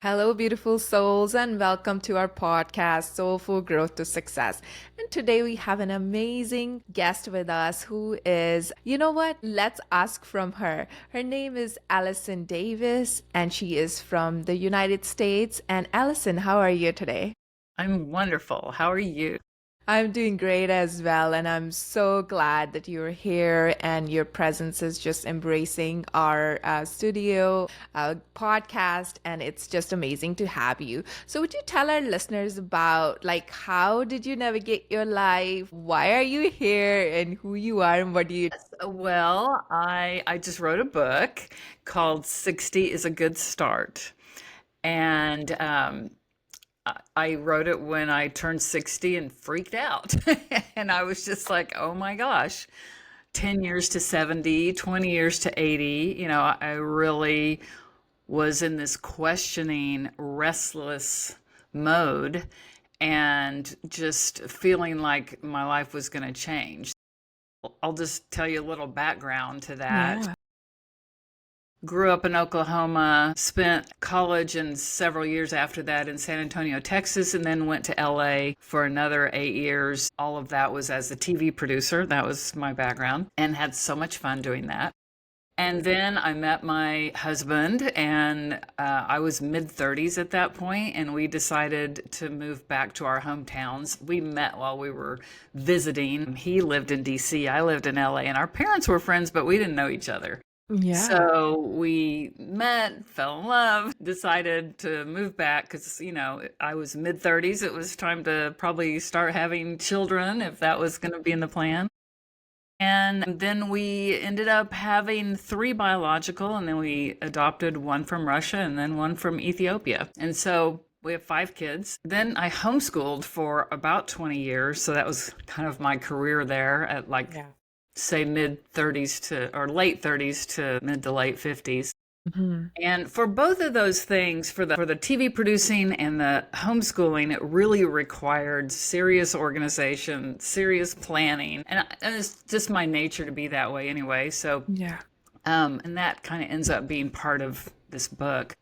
Hello, beautiful souls, and welcome to our podcast, Soulful Growth to Success. And today we have an amazing guest with us who is, you know what? Let's ask from her. Her name is Alison Davis, and she is from the United States. And Alison, how are you today? I'm wonderful. How are you? I'm doing great as well, and I'm so glad that you're here and your presence is just embracing our studio podcast, and it's just amazing to have you. So, would you tell our listeners about how did you navigate your life? Why are you here, and who you are, and what do you? Well, I just wrote a book called 60 is a Good Start. And I wrote it when I turned 60 and freaked out. And I was just like, oh my gosh, 10 years to 70, 20 years to 80. I really was in this questioning, restless mode and just feeling like my life was going to change. I'll just tell you a little background to that. Yeah. Grew up in Oklahoma, spent college and several years after that in San Antonio, Texas, and then went to LA for another 8 years. All of that was as a TV producer. That was my background, and had so much fun doing that. And then I met my husband, and I was mid-30s at that point, and we decided to move back to our hometowns. We met while we were visiting. He lived in DC, I lived in LA, and our parents were friends, but we didn't know each other. Yeah. So we met, fell in love, decided to move back because, I was mid-30s. It was time to probably start having children if that was going to be in the plan. And then we ended up having 3 biological, and then we adopted one from Russia and then one from Ethiopia. And so we have 5 kids. Then I homeschooled for about 20 years. So that was kind of my career there at Yeah. say mid 30s to or late 30s to mid to late 50s. Hmm. And for both of those things, for the TV producing and the homeschooling, it really required serious organization, serious planning, and it's just my nature to be that way anyway. So, Yeah. and that kind of ends up being part of this book.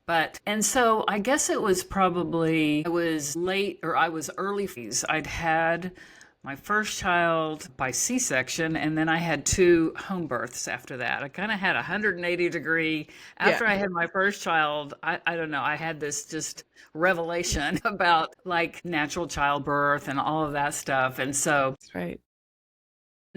And so I guess it was probably I was late or I was early 50s. I'd had my first child by C-section, and then I had 2 home births after that. I kind of had a 180-degree. After I had my first child, I don't know, I had this just revelation about like natural childbirth and all of that stuff. And so, That's right.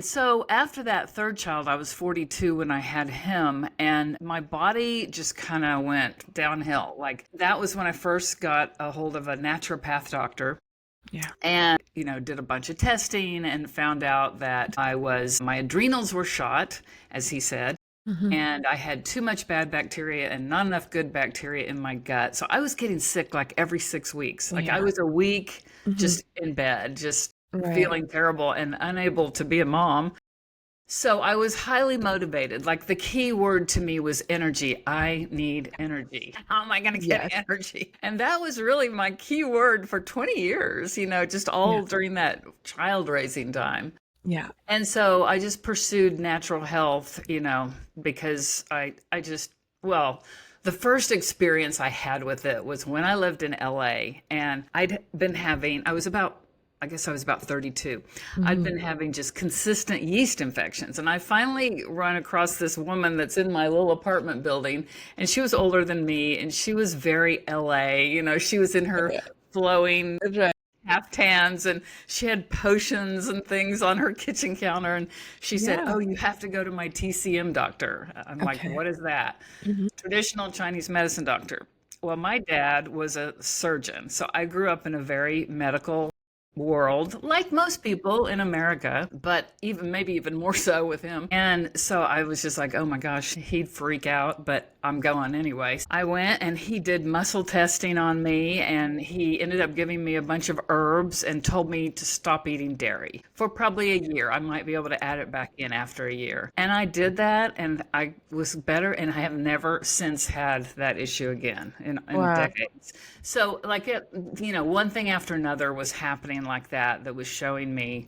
so after that third child, I was 42 when I had him, and my body just kind of went downhill. Like that was when I first got a hold of a naturopath doctor. Yeah. And, did a bunch of testing and found out that my adrenals were shot, as he said, Hmm. and I had too much bad bacteria and not enough good bacteria in my gut. So I was getting sick like every 6 weeks. Like I Yeah. was a week Hmm. just in bed, just Right. feeling terrible and unable to be a mom. So I was highly motivated. Like the key word to me was energy. I need energy. How am I going to get Yes. energy? And that was really my key word for 20 years, just Yeah. all during that child raising time. Yeah. And so I just pursued natural health, because I just, well, the first experience I had with it was when I lived in LA, and I guess I was about 32. I'd Hmm. been having just consistent yeast infections. And I finally run across this woman that's in my little apartment building, and she was older than me, and she was very LA. She was in her Yeah. flowing That's right. caftans, and she had potions and things on her kitchen counter. And she said, Yeah. "Oh, you have to go to my TCM doctor." I'm like, Okay. "What is that?" Hmm. Traditional Chinese medicine doctor. Well, my dad was a surgeon. So I grew up in a very medical world, like most people in America, but maybe even more so with him. And so I was just like, oh my gosh, he'd freak out, but I'm going anyway. I went and he did muscle testing on me, and he ended up giving me a bunch of herbs and told me to stop eating dairy for probably a year. I might be able to add it back in after a year. And I did that, and I was better, and I have never since had that issue again in Wow. decades. So one thing after another was happening like that was showing me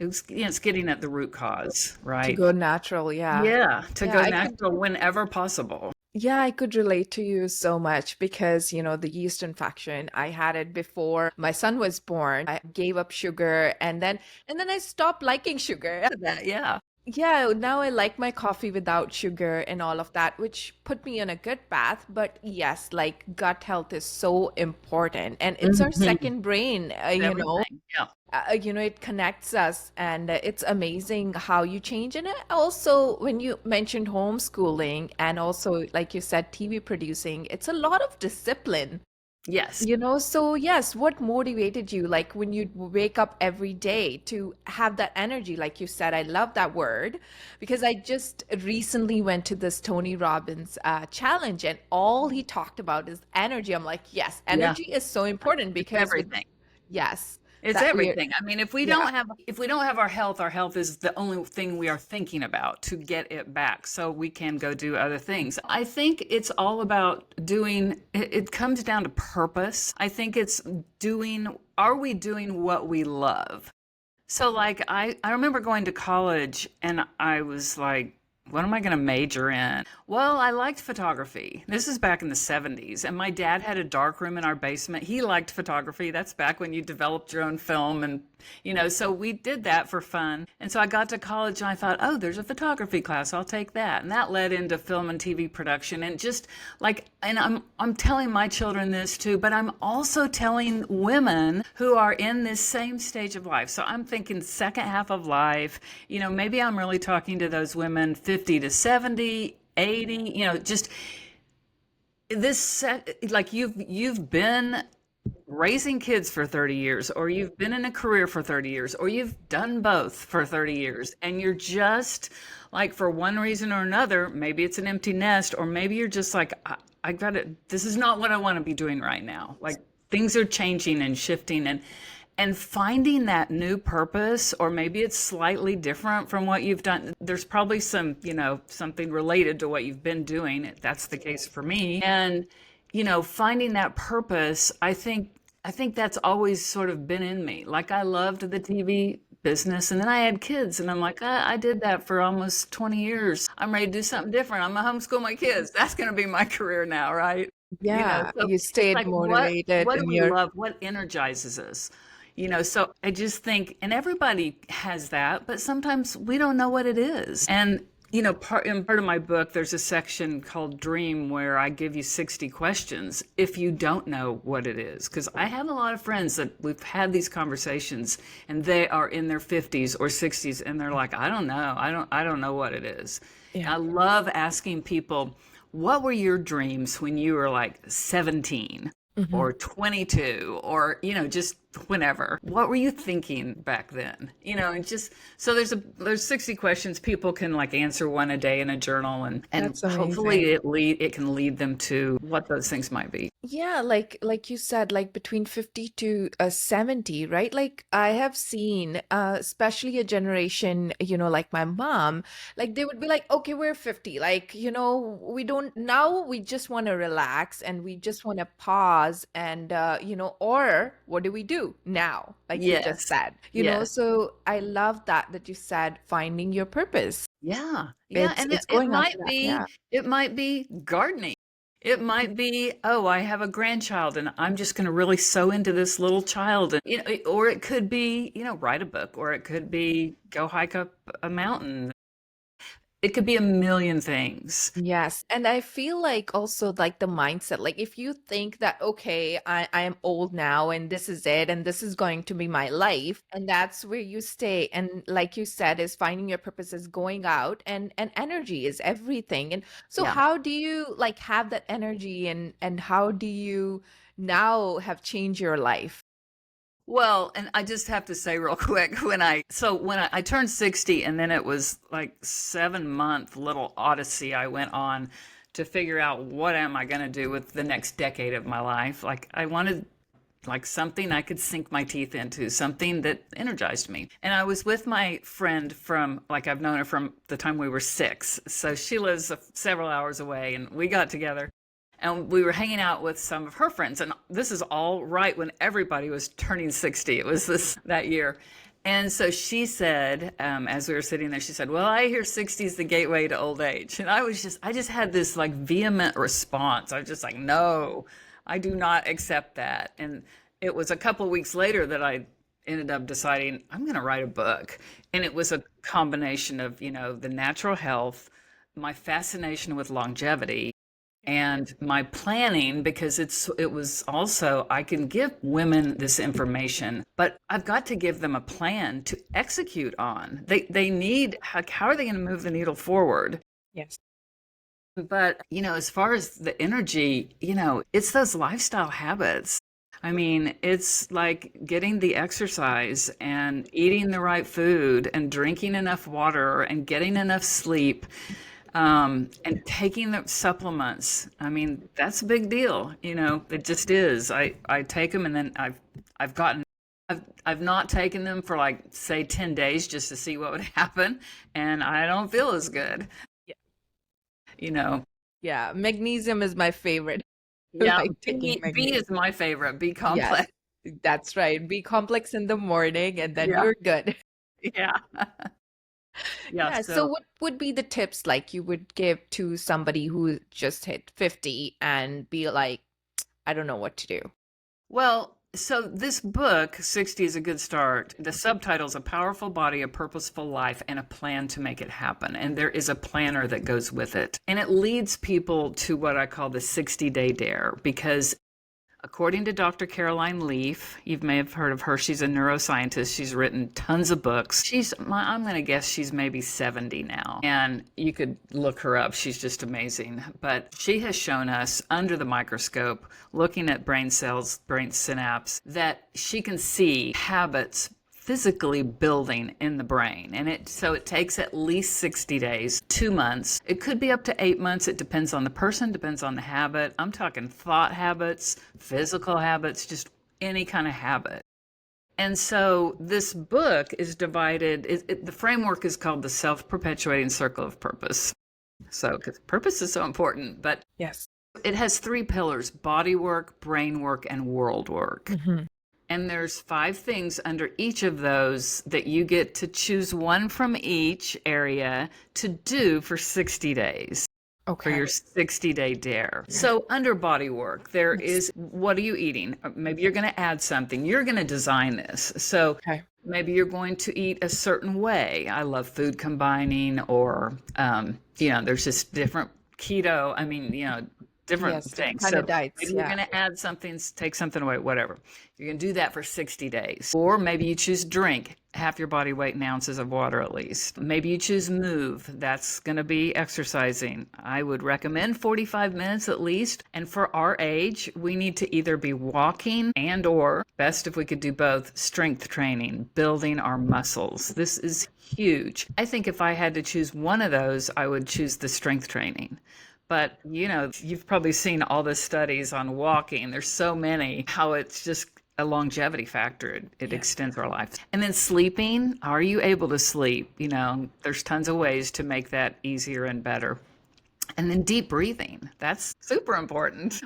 it's getting at the root cause, To right? go natural, yeah. Yeah, to Yeah, go I could natural whenever possible. Yeah, I could relate to you so much because, the yeast infection, I had it before my son was born. I gave up sugar and then I stopped liking sugar. That, yeah. Yeah, now I like my coffee without sugar and all of that, which put me on a good path. But yes, like gut health is so important and it's our Mhm. second brain, Everything. Yeah. it connects us and it's amazing how you change. And also, when you mentioned homeschooling and also, like you said, TV producing, it's a lot of discipline. Yes. So yes, what motivated you, like when you wake up every day to have that energy? Like you said, I love that word because I just recently went to this Tony Robbins challenge and all he talked about is energy. I'm like, yes, Yeah. energy is so important It's because with, everything. yes, It's that we're, everything. I mean, yeah. if we don't have our health is the only thing we are thinking about to get it back so we can go do other things. I think it's all about it comes down to purpose. I think it's are we doing what we love? So like I remember going to college and I was like, what am I going to major in? Well, I liked photography. This is back in the 70s, and my dad had a dark room in our basement. He liked photography. That's back when you developed your own film and so we did that for fun. And so I got to college and I thought, "Oh, there's a photography class. I'll take that." And that led into film and TV production and just like and I'm telling my children this too, but I'm also telling women who are in this same stage of life. So I'm thinking second half of life, maybe I'm really talking to those women 50 to 70, 80, just like you've been raising kids for 30 years, or you've been in a career for 30 years, or you've done both for 30 years, and you're just like, for one reason or another, maybe it's an empty nest, or maybe you're just like, I got it. This is not what I want to be doing right now. Like things are changing and shifting and finding that new purpose, or maybe it's slightly different from what you've done. There's probably something related to what you've been doing. That's the case for me. And, finding that purpose, I think that's always sort of been in me. Like I loved the TV business and then I had kids and I'm like, I did that for almost 20 years. I'm ready to do something different. I'm gonna homeschool my kids. That's going to be my career now, right? Yeah, So you it's stayed like motivated what do and we you're, love? What energizes us? So I just think, and everybody has that, but sometimes we don't know what it is. And part of my book, there's a section called Dream where I give you 60 questions if you don't know what it is. Because I have a lot of friends that we've had these conversations, and they are in their 50s or 60s, and they're like, I don't know, I don't know what it is. yeah. And I love asking people, what were your dreams when you were like 17 Mhm. or 22 or, just whenever? What were you thinking back then? And just so there's 60 questions people can like answer one a day in a journal and That's amazing. hopefully it can lead them to what those things might be. Yeah, like you said, like between 50 to 70, right? Like I have seen, especially a generation, like my mom, like they would be like, okay, we're 50. Like, we don't, now we just want to relax and we just want to pause and, or what do we do now? Like you just Yes. said, Yes. so I love that you said finding your purpose. Yeah. Yeah. It's And it, it's it going after might that. be, Yeah. it might be gardening. It might be, oh, I have a grandchild and I'm just going to really sew into this little child. And, or it could be, write a book, or it could be go hike up a mountain. It could be a million things. Yes. And I feel like also like the mindset, like if you think that, okay, I am old now and this is it and this is going to be my life, and that's where you stay. And like you said, is finding your purpose is going out and energy is everything. And so Yeah. how do you like have that energy and how do you now have changed your life? Well, and I just have to say real quick, when I turned 60, and then it was like 7 month little odyssey I went on to figure out what am I going to do with the next decade of my life. Like I wanted like something I could sink my teeth into, something that energized me. And I was with my friend from, like, I've known her from the time we were 6. So she lives several hours away, and we got together and we were hanging out with some of her friends. And this is all right when everybody was turning 60. It was that year. And so she said, as we were sitting there, she said, "Well, I hear 60 is the gateway to old age." And I just had this like vehement response. I was just like, "No, I do not accept that." And it was a couple of weeks later that I ended up deciding I'm going to write a book. And it was a combination of, the natural health, my fascination with longevity, and my planning, because it was also, I can give women this information, but I've got to give them a plan to execute on. They need, how are they going to move the needle forward? Yes. But, as far as the energy, it's those lifestyle habits. I mean, it's like getting the exercise and eating the right food and drinking enough water and getting enough sleep, and taking the supplements. I mean, that's a big deal. It just is. I take them, and then I've gotten, I've not taken them for like, say, 10 days just to see what would happen. And I don't feel as good, Yeah. you know. Yeah. Magnesium is my favorite. Yeah, Like taking B magnesium. is my favorite, B Yes, complex. that's right. Be complex in the morning and then Yeah, you're good. yeah, yeah. Yeah. So So, what would be the tips like you would give to somebody who just hit 50 and be like, I don't know what to do? well, so this book, 60 is a good start. The subtitle's A Powerful Body, a Purposeful Life, and a Plan to Make It Happen. And there is a planner that goes with it. And it leads people to what I call the 60-day dare, because according to Dr. Caroline Leaf, you may have heard of her. She's a neuroscientist. She's written tons of books. I'm going to guess she's maybe 70 now. And you could look her up. She's just amazing. But she has shown us under the microscope, looking at brain cells, brain synapse, that she can see habits physically building in the brain. And it takes at least 60 days, 2 months. It could be up to 8 months. It depends on the person, depends on the habit. I'm talking thought habits, physical habits, just any kind of habit. And so this book is divided, the framework is called the self-perpetuating circle of purpose. So, because purpose is so important, but Yes. it has three pillars: body work, brain work, and world work. Hmm. And there's 5 things under each of those that you get to choose one from each area to do for 60 days for Okay. your 60-day dare. So under body work, there is, what are you eating? Maybe you're going to add something. You're going to design this. So Okay. maybe you're going to eat a certain way. I love food combining, or, there's just different keto. I mean, different Yes, different things. kind So of diets. maybe you're Yeah. going to add something, take something away, whatever. You're going to do that for 60 days. Or maybe you choose drink half your body weight in ounces of water at least. Maybe you choose move. That's going to be exercising. I would recommend 45 minutes at least. And for our age, we need to either be walking and, or best if we could do both, strength training, building our muscles. This is huge. I think if I had to choose one of those, I would choose the strength training. But, you've probably seen all the studies on walking. There's so many, how it's just a longevity factor. It Yes. extends our life. And then sleeping, are you able to sleep? There's tons of ways to make that easier and better. And then deep breathing. That's super important.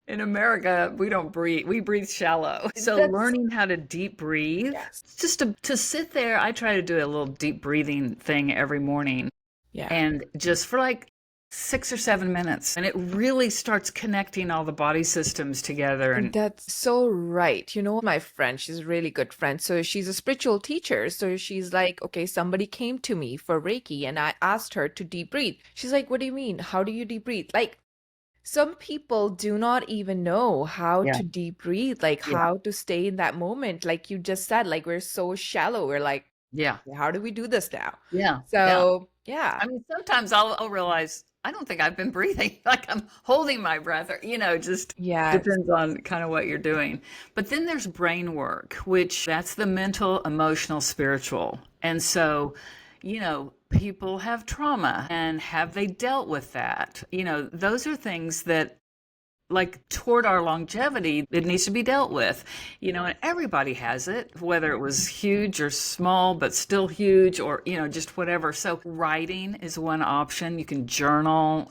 In America, we don't breathe. We breathe shallow. So That's learning how to deep breathe, yes. just to sit there, I try to do a little deep breathing thing every morning, Yeah. and just for like 6 or 7 minutes, and it really starts connecting all the body systems together. And That's so right. My friend, she's a really good friend. So she's a spiritual teacher. So she's like, okay, somebody came to me for Reiki and I asked her to deep breathe. She's like, what do you mean? How do you deep breathe? Like, some people do not even know how yeah, to deep breathe, like yeah, how to stay in that moment. Like you just said, like we're so shallow. We're like, yeah, how do we do this now? yeah, yeah. So, yeah. I mean, sometimes I'll realize I don't think I've been breathing, like I'm holding my breath, or, just Yes. depends on kind of what you're doing. But then there's brain work, which that's the mental, emotional, spiritual. And so, people have trauma, and have they dealt with that? Those are things that, like, toward our longevity, it needs to be dealt with, and everybody has it, whether it was huge or small, but still huge, or, just whatever. So writing is one option. You can journal,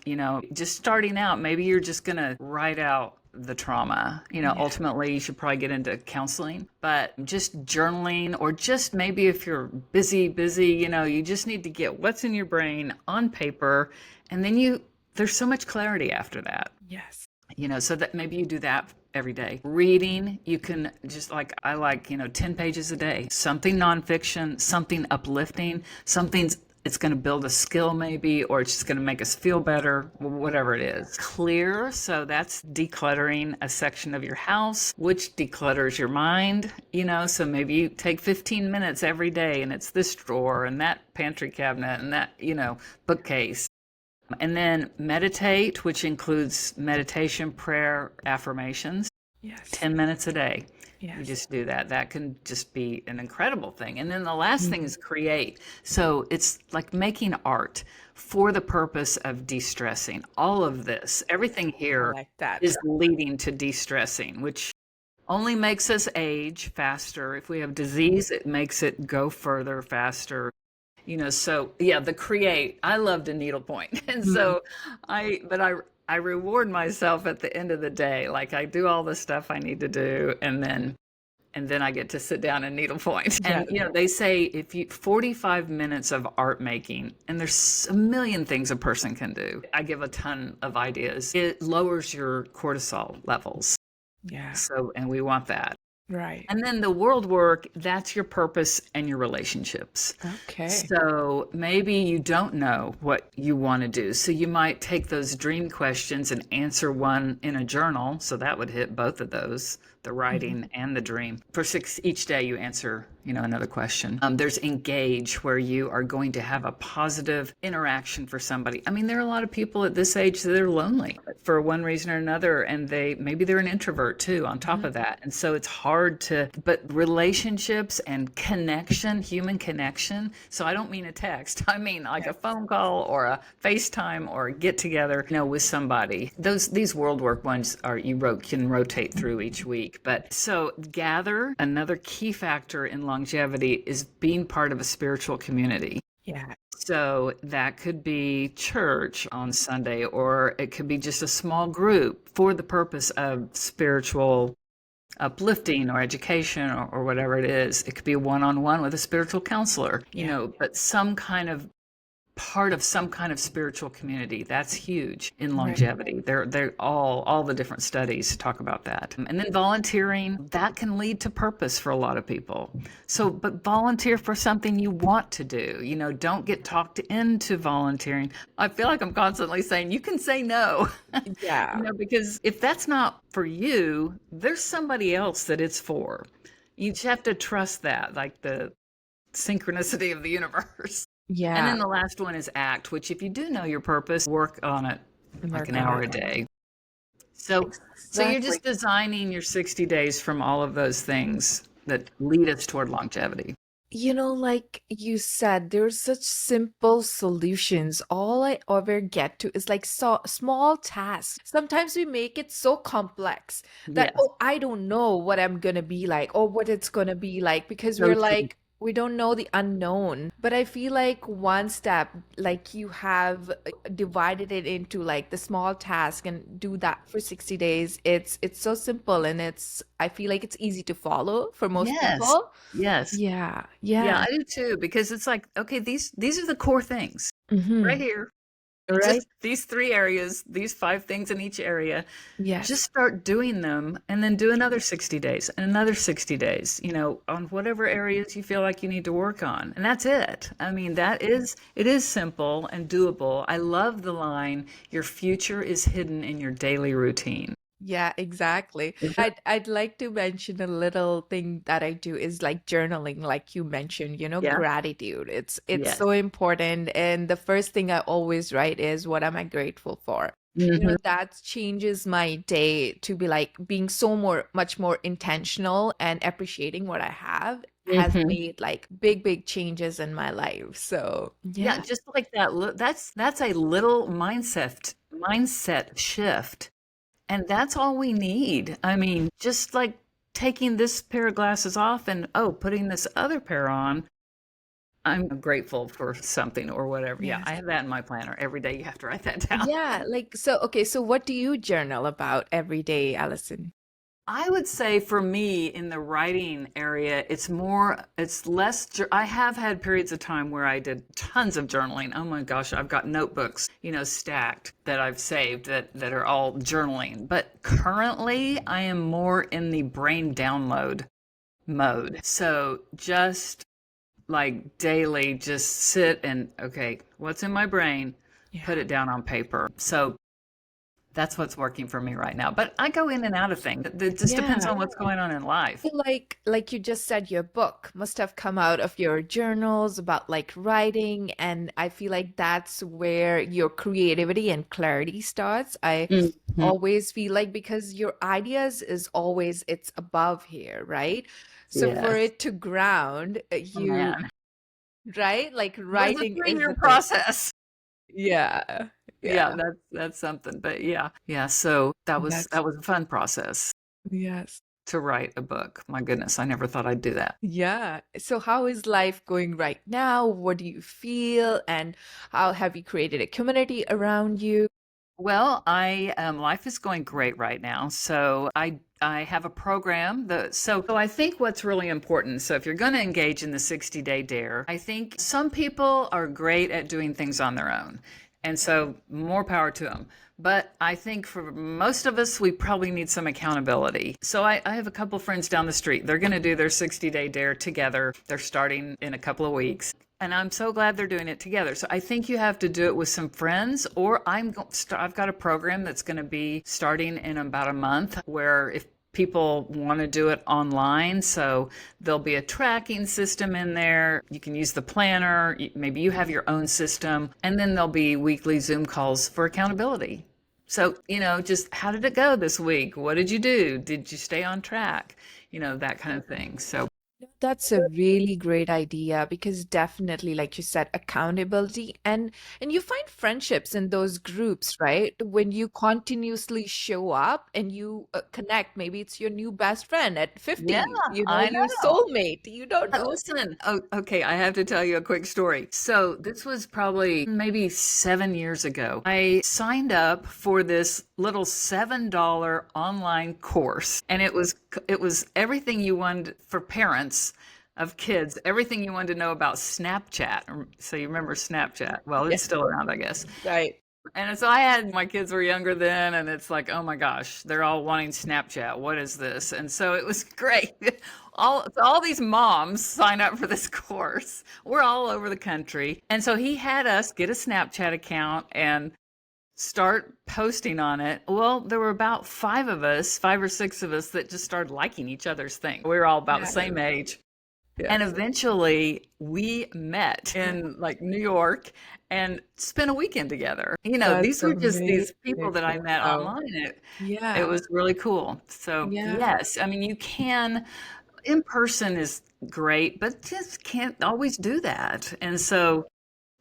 just starting out, maybe you're just going to write out the trauma. Yeah. Ultimately, you should probably get into counseling, but just journaling, or just maybe if you're busy, you just need to get what's in your brain on paper. And then there's so much clarity after that. Yes. So that maybe you do that every day. Reading, you can just I like, 10 pages a day, something nonfiction, something uplifting, it's going to build a skill maybe, or it's just going to make us feel better, whatever it is. Clear, so that's decluttering a section of your house, which declutters your mind, so maybe you take 15 minutes every day and it's this drawer and that pantry cabinet and that, bookcase. And then meditate, which includes meditation, prayer, affirmations, Yes. 10 minutes a day. You Yes. just do that. That can just be an incredible thing. And then the last thing is create. So it's like making art for the purpose of de-stressing. All of this, everything I here like that. is leading to de-stressing, which only makes us age faster. If we have disease, it makes it go further faster. So yeah, the create, I love to needlepoint. And so I reward myself at the end of the day. Like I do all the stuff I need to do, and then I get to sit down and needlepoint. Yeah. And they say if you 45 minutes of art making, and there's a million things a person can do. I give a ton of ideas. It lowers your cortisol levels. Yeah. So, and we want that. Right. And then the world work, that's your purpose and your relationships. Okay. So maybe you don't know what you want to do. So you might take those dream questions and answer one in a journal. So that would hit both of those, the writing and the dream. For each day you answer, another question. There's engage, where you are going to have a positive interaction for somebody. I mean, there are a lot of people at this age that are lonely for one reason or another, and maybe they're an introvert too on top of that. And so it's hard but relationships and connection, human connection. So I don't mean a text. I mean like a phone call or a FaceTime or a get together, with somebody. These world work ones can rotate through each week. But so gather, another key factor in longevity is being part of a spiritual community. Yeah. So that could be church on Sunday, or it could be just a small group for the purpose of spiritual uplifting or education or whatever it is. It could be a one-on-one with a spiritual counselor, but some kind of part of some kind of spiritual community. That's huge in longevity. They're all the different studies talk about that. And then volunteering, that can lead to purpose for a lot of people. So, but volunteer for something you want to do. Don't get talked into volunteering. I feel like I'm constantly saying you can say no. Yeah. Because if that's not for you, there's somebody else that it's for. You just have to trust that, like the synchronicity of the universe. Yeah. And then the last one is act, which if you do know your purpose, work on it like an hour a day. So you're just designing your 60 days from all of those things that lead us toward longevity. Like you said, there's such simple solutions. All I ever get to is like small tasks. Sometimes we make it so complex that, Yes. I don't know what I'm gonna be like or what it's gonna be like, because So we're true. like, we don't know the unknown. But I feel like one step, like you have divided it into like the small task and do that for 60 days. It's so simple, and I feel like it's easy to follow for most Yes. people. Yes. Yeah. Yeah, Yeah. I do too, because it's like, okay, these are the core things right here. Right? Just these 3 areas, these 5 things in each area. Yes. Just start doing them, and then do another 60 days and another 60 days, on whatever areas you feel like you need to work on. And that's it. I mean, it is simple and doable. I love the line, your future is hidden in your daily routine. Yeah, exactly. I'd like to mention a little thing that I do is like journaling, like you mentioned, Yeah. gratitude. It's Yes. so important. And the first thing I always write is, what am I grateful for? That changes my day to be like being much more intentional and appreciating what I have has made like big changes in my life. So Yeah, just like that. That's a little mindset shift. And that's all we need. I mean, just like taking this pair of glasses off and, putting this other pair on, I'm grateful for something or whatever. Yeah, Yes. I have that in my planner. Every day you have to write that down. Yeah, like so okay, so what do you journal about every day, Allison? I would say for me in the writing area, it's less. I have had periods of time where I did tons of journaling. Oh my gosh, I've got notebooks, stacked that I've saved that are all journaling. But currently, I am more in the brain download mode. So just like daily, just sit and, okay, what's in my brain? Put Yeah. it down on paper. So that's what's working for me right now. But I go in and out of things. It just depends Yeah. on what's going on in life. Feel like you just said, your book must have come out of your journals about like writing, and I feel like that's where your creativity and clarity starts. I Mhm. always feel like, because your ideas is always, it's above here, right? So for Yes. it to ground, Oh, you, man. right? Like It was a writing is three-year the thing. process. Yeah. Yeah, Yeah. that's something. But yeah. Yeah, so that was That's that was a fun process yes. to write a book. My goodness, I never thought I'd do that. Yeah. So how is life going right now? What do you feel? And how have you created a community around you? Well, I life is going great right now. So I have a program so I think what's really important. So if you're going to engage in the 60-day dare, I think some people are great at doing things on their own. And so more power to them. But I think for most of us, we probably need some accountability. So I have a couple friends down the street. They're going to do their 60-day dare together. They're starting in a couple of weeks. And I'm so glad they're doing it together. So I think you have to do it with some friends, or I've got a program that's going to be starting in about a month where if people want to do it online, so there'll be a tracking system in there. You can use the planner. Maybe you have your own system, and then there'll be weekly Zoom calls for accountability. So, just how did it go this week? What did you do? Did you stay on track? That kind of thing. So, That's a really great idea, because definitely, like you said, accountability, and you find friendships in those groups, right? When you continuously show up and you connect, maybe it's your new best friend at yeah, 50, I your know. soulmate. You don't know. Listen, oh, okay, I have to tell you a quick story. So, this was probably maybe 7 years ago. I signed up for this little $7 online course, and it was everything you wanted for parents of kids, everything you wanted to know about Snapchat. So you remember Snapchat? Well, Yeah, it's still around, I guess. right. And so I had my kids were younger then, and it's like, oh my gosh, they're all wanting Snapchat. What is this? And so it was great. All these moms sign up for this course. We're all over the country, and so he had us get a Snapchat account and start posting on it. Well, there were about five or six of us that just started liking each other's thing. We were all about the Yeah. same age. And Yes. eventually we met in like New York and spent a weekend together. That's These were just amazing. these people that I met Wow. online. It Yeah. was really cool. So, Yeah. yes, I mean, you can, in person is great, but just can't always do that. And so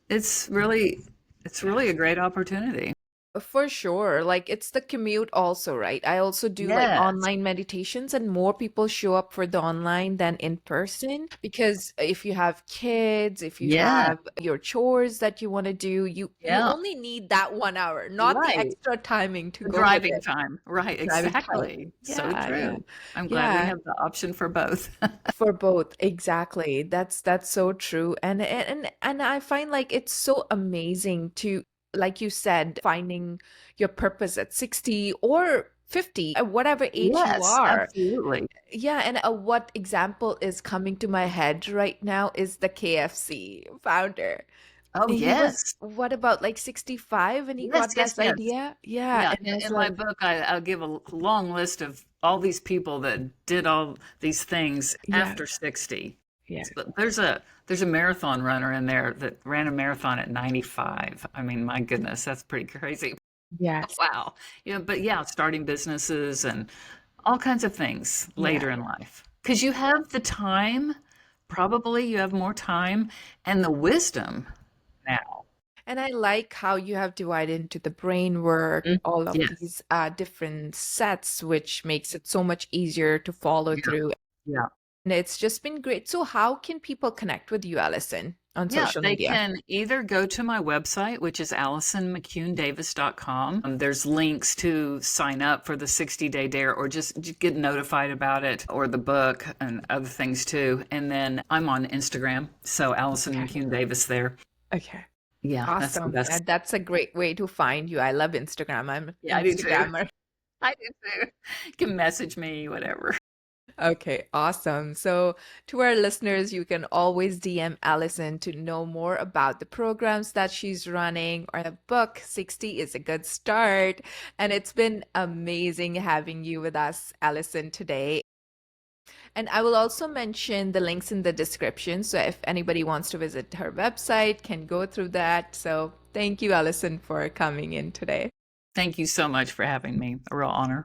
it's really, it's Yeah. really a great opportunity. For sure. Like it's the commute also, right? I also do like Yes. online meditations, and more people show up for the online than in person, because if you have kids, if you Yeah. have your chores that you want to do, you Yeah. only need that 1 hour, not the Right. extra timing to The go with driving it. time. Right. Driving time. Exactly. So Yeah, yeah. true. I'm glad we Yeah. have the option for both. For both, exactly. That's so true. And I find like it's so amazing to, like you said, finding your purpose at 60 or 50, at whatever age you Yes, are. absolutely. Yeah, and what example is coming to my head right now is the KFC founder. Oh, He was, yes. what about like 65 when he Yes, got yes, this yes. idea? Yeah, Yeah, and I was in my like, book, I'll give a long list of all these people that did all these things yeah, after 60. yeah, But there's a marathon runner in there that ran a marathon at 95. I mean, my goodness, that's pretty crazy. yes, Wow. But yeah, starting businesses and all kinds of things yeah. later in life. Because you have the time, probably you have more time and the wisdom now. And I like how you have divided into the brain work, Mm, all of yes. these different sets, which makes it so much easier to follow Yeah. through. Yeah. And it's just been great. So, how can people connect with you, Allison? on Yeah, social they media? can either go to my website, which is AlisonMcCuneDavis.com. There's links to sign up for the 60-day dare or just get notified about it or the book and other things too. And then I'm on Instagram, so Alison Okay. McCune Davis there. Okay. Yeah, that's the Awesome. best. That's a great way to find you. I love Instagram. I'm an Yeah, I do too. Instagrammer. I do too. You can message me, whatever. Okay, awesome. So, to our listeners, you can always DM Allison to know more about the programs that she's running or the book. 60 is a good start. And it's been amazing having you with us, Allison, today. And I will also mention the links in the description. So, if anybody wants to visit her website, can go through that. So, thank you, Allison, for coming in today. Thank you so much for having me. A real honor.